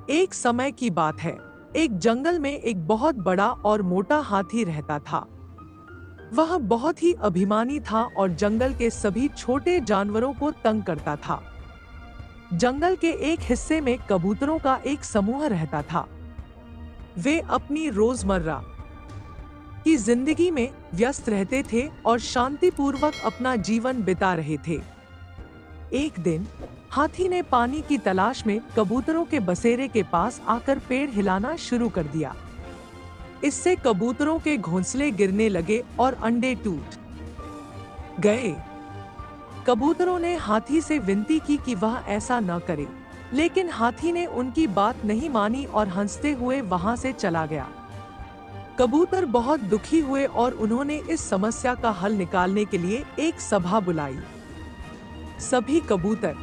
एक समय की बात है। एक जंगल में एक बहुत बड़ा और मोटा हाथी रहता था। वह बहुत ही अभिमानी था और जंगल के सभी छोटे जानवरों को तंग करता था। जंगल के एक हिस्से में कबूतरों का एक समूह रहता था। वे अपनी रोजमर्रा की जिंदगी में व्यस्त रहते थे और शांतिपूर्वक अपना जीवन बिता रहे थे। एक दिन हाथी ने पानी की तलाश में कबूतरों के बसेरे के पास आकर पेड़ हिलाना शुरू कर दिया। इससे कबूतरों के घोंसले गिरने लगे और अंडे टूट गए। कबूतरों ने हाथी से विनती की कि वह ऐसा न करे, लेकिन हाथी ने उनकी बात नहीं मानी और हंसते हुए वहां से चला गया। कबूतर बहुत दुखी हुए और उन्होंने इस समस्या का हल निकालने के लिए एक सभा बुलाई। सभी कबूतर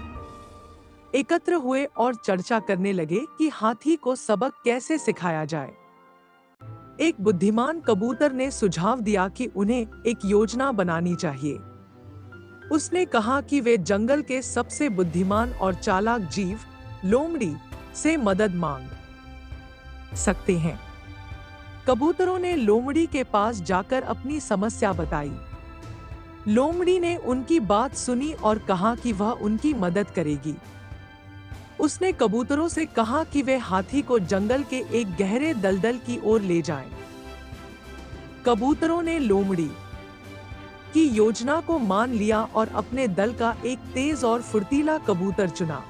एकत्र हुए और चर्चा करने लगे कि हाथी को सबक कैसे सिखाया जाए। एक बुद्धिमान कबूतर ने सुझाव दिया कि उन्हें एक योजना बनानी चाहिए। उसने कहा कि वे जंगल के सबसे बुद्धिमान और चालाक जीव लोमड़ी से मदद मांग सकते हैं। कबूतरों ने लोमड़ी के पास जाकर अपनी समस्या बताई। लोमड़ी ने उनकी बात सुनी और कहा कि वह उनकी मदद करेगी। उसने कबूतरों से कहा कि वे हाथी को जंगल के एक गहरे दलदल की ओर ले जाएं। कबूतरों ने लोमड़ी की योजना को मान लिया और अपने दल का एक तेज और फुर्तीला कबूतर चुना।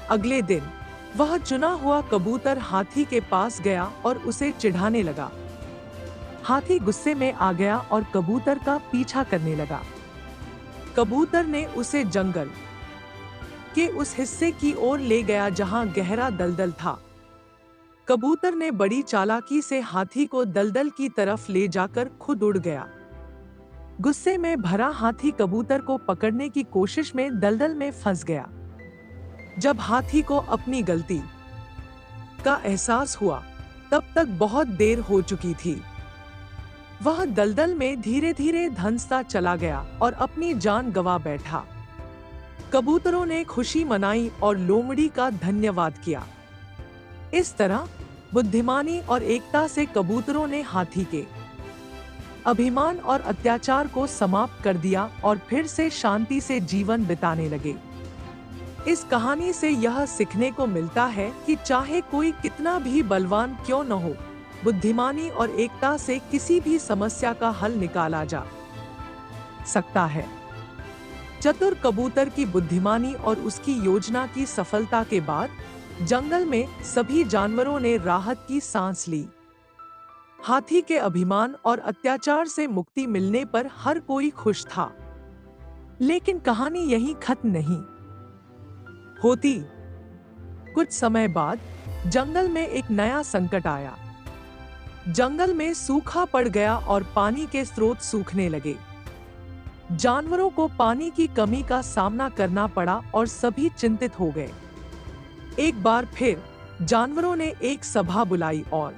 अगले दिन वह चुना हुआ कबूतर हाथी के पास गया और उसे चिढ़ाने लगा। हाथी गुस्से में आ गया और कबूतर का पीछा करने लगा। कबूतर ने उसे जंगल के उस हिस्से की ओर ले गया जहां गहरा दलदल था। कबूतर ने बड़ी चालाकी से हाथी को दलदल की तरफ ले जाकर खुद उड़ गया। गुस्से में भरा हाथी कबूतर को पकड़ने की कोशिश में दलदल में फंस गया। जब हाथी को अपनी गलती का एहसास हुआ, तब तक बहुत देर हो चुकी थी। वह दलदल में धीरे धीरे धंसता चला गया और अपनी जान गंवा बैठा। कबूतरों ने खुशी मनाई और लोमड़ी का धन्यवाद किया। इस तरह बुद्धिमानी और एकता से कबूतरों ने हाथी के अभिमान और अत्याचार को समाप्त कर दिया और फिर से शांति से जीवन बिताने लगे। इस कहानी से यह सीखने को मिलता है कि चाहे कोई कितना भी बलवान क्यों न हो, बुद्धिमानी और एकता से किसी भी समस्या का हल निकाला जा सकता है। चतुर कबूतर की बुद्धिमानी और उसकी योजना की सफलता के बाद जंगल में सभी जानवरों ने राहत की सांस ली। हाथी के अभिमान और अत्याचार से मुक्ति मिलने पर हर कोई खुश था। लेकिन कहानी यहीं खत्म नहीं होती। कुछ समय बाद जंगल में एक नया संकट आया। जंगल में सूखा पड़ गया और पानी के स्रोत सूखने लगे। जानवरों को पानी की कमी का सामना करना पड़ा और सभी चिंतित हो गए। एक बार फिर जानवरों ने एक सभा बुलाई और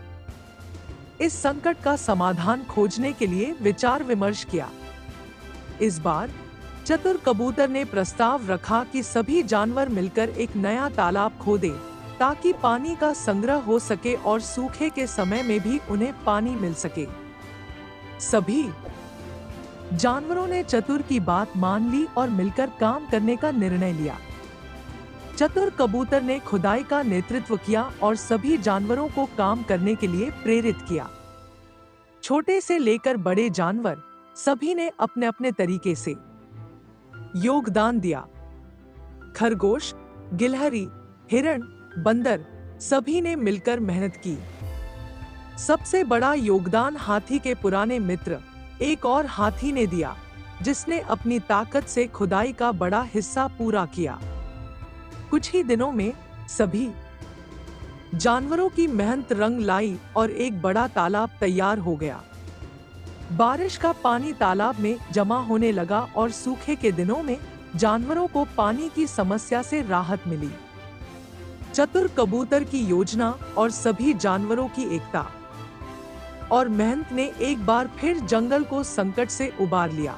इस संकट का समाधान खोजने के लिए विचार विमर्श किया। इस बार चतुर कबूतर ने प्रस्ताव रखा कि सभी जानवर मिलकर एक नया तालाब खोदें ताकि पानी का संग्रह हो सके और सूखे के समय में भी उन्हें पानी मिल सके। सभी जानवरों ने चतुर की बात मान ली और मिलकर काम करने का निर्णय लिया। चतुर कबूतर ने खुदाई का नेतृत्व किया और सभी जानवरों को काम करने के लिए प्रेरित किया। छोटे से लेकर बड़े जानवर सभी ने अपने अपने तरीके से योगदान दिया। खरगोश, गिलहरी, हिरण, बंदर सभी ने मिलकर मेहनत की। सबसे बड़ा योगदान हाथी के पुराने मित्र एक और हाथी ने दिया, जिसने अपनी ताकत से खुदाई का बड़ा हिस्सा पूरा किया। कुछ ही दिनों में सभी जानवरों की मेहनत रंग लाई और एक बड़ा तालाब तैयार हो गया। बारिश का पानी तालाब में जमा होने लगा और सूखे के दिनों में जानवरों को पानी की समस्या से राहत मिली। चतुर कबूतर की योजना और सभी जानवरों की एकता और मेहनत ने एक बार फिर जंगल को संकट से उबार लिया।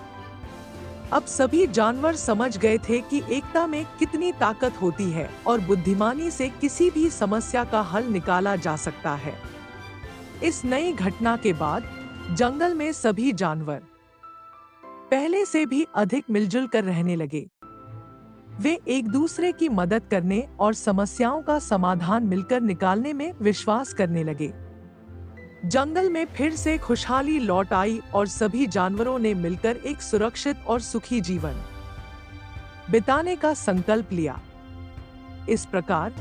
अब सभी जानवर समझ गए थे कि एकता में कितनी ताकत होती है और बुद्धिमानी से किसी भी समस्या का हल निकाला जा सकता है। इस नई घटना के बाद जंगल में सभी जानवर पहले से भी अधिक मिलजुल कर रहने लगे। वे एक दूसरे की मदद करने और समस्याओं का समाधान मिलकर निकालने में विश्वास करने लगे। जंगल में फिर से खुशहाली लौट आई और सभी जानवरों ने मिलकर एक सुरक्षित और सुखी जीवन बिताने का संकल्प लिया। इस प्रकार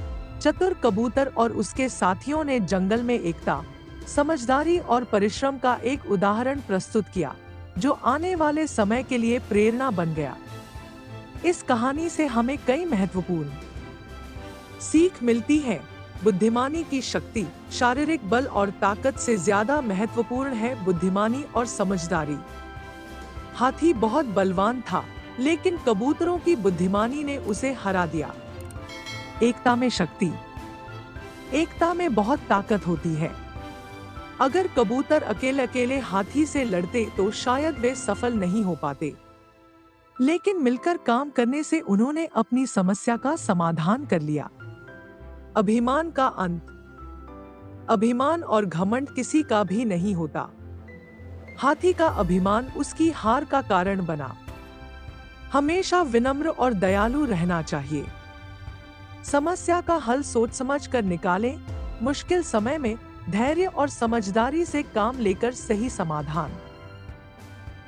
चतुर कबूतर और उसके साथियों ने जंगल में एकता, समझदारी और परिश्रम का एक उदाहरण प्रस्तुत किया, जो आने वाले समय के लिए प्रेरणा बन गया। इस कहानी से हमें कई महत्वपूर्ण सीख मिलती है। बुद्धिमानी की शक्ति शारीरिक बल और ताकत से ज्यादा महत्वपूर्ण है बुद्धिमानी और समझदारी। हाथी बहुत बलवान था, लेकिन कबूतरों की बुद्धिमानी ने उसे हरा दिया। एकता में शक्ति, एकता में बहुत ताकत होती है। अगर कबूतर अकेले अकेले हाथी से लड़ते तो शायद वे सफल नहीं हो पाते, लेकिन मिलकर काम करने से उन्होंने अपनी समस्या का समाधान कर लिया। अभिमान का अंत। अभिमान और घमंड किसी का भी नहीं होता। हाथी का अभिमान उसकी हार का कारण बना। हमेशा विनम्र और दयालु रहना चाहिए। समस्या का हल सोच समझ कर निकालें। मुश्किल समय में धैर्य और समझदारी से काम लेकर सही समाधान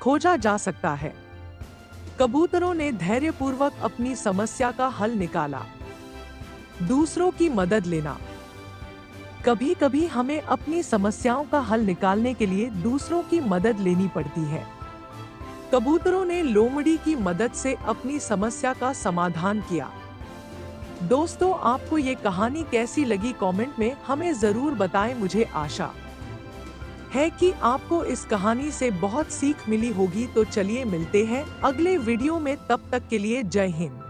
खोजा जा सकता है। कबूतरों ने धैर्यपूर्वक अपनी समस्या का हल निकाला। दूसरों की मदद लेना। कभी कभी हमें अपनी समस्याओं का हल निकालने के लिए दूसरों की मदद लेनी पड़ती है। कबूतरों ने लोमड़ी की मदद से अपनी समस्या का समाधान किया। दोस्तों, आपको ये कहानी कैसी लगी कमेंट में हमें जरूर बताएं। मुझे आशा है कि आपको इस कहानी से बहुत सीख मिली होगी। तो चलिए मिलते हैं अगले वीडियो में, तब तक के लिए जय हिंद।